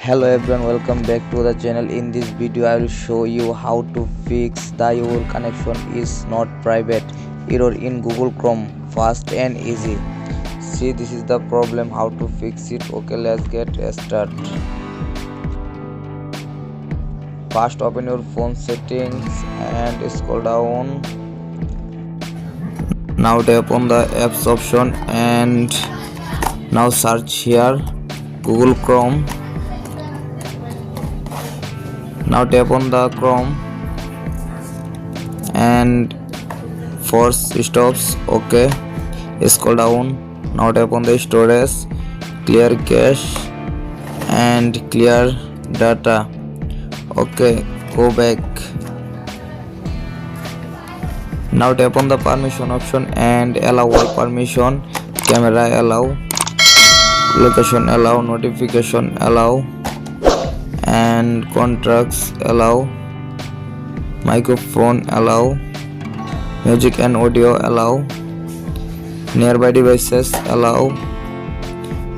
Hello everyone, welcome back to the channel. In this video I will show you how to fix the your connection is not private error in Google Chrome, fast and easy. See, this is the problem, how to fix it. Okay, let's get started. First open your phone settings and scroll down. Now tap on the apps option and now search here Google Chrome. Now tap on the Chrome and force stops. Okay, scroll down. Now tap on the storage, clear cache and clear data. Okay, go back. Now tap on the permission option and allow all permission. Camera allow, location allow, notification allow and contracts allow, microphone allow, music and audio allow, nearby devices allow,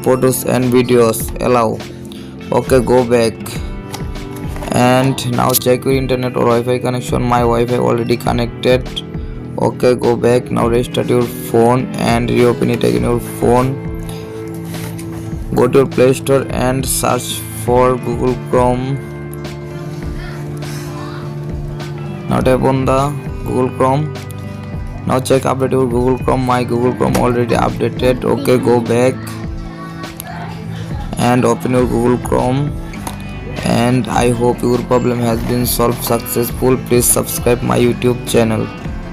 photos and videos allow. Okay, go back and now check your internet or Wi-Fi connection. My Wi-Fi already connected. Okay, go back. Now restart your phone and reopen it again your phone. Go to your Play Store and search for Google Chrome. Now tap on the Google Chrome. Now check update your Google Chrome. My Google Chrome already updated. Okay, go back and open your Google Chrome. And I hope your problem has been solved successful. Please subscribe my YouTube channel.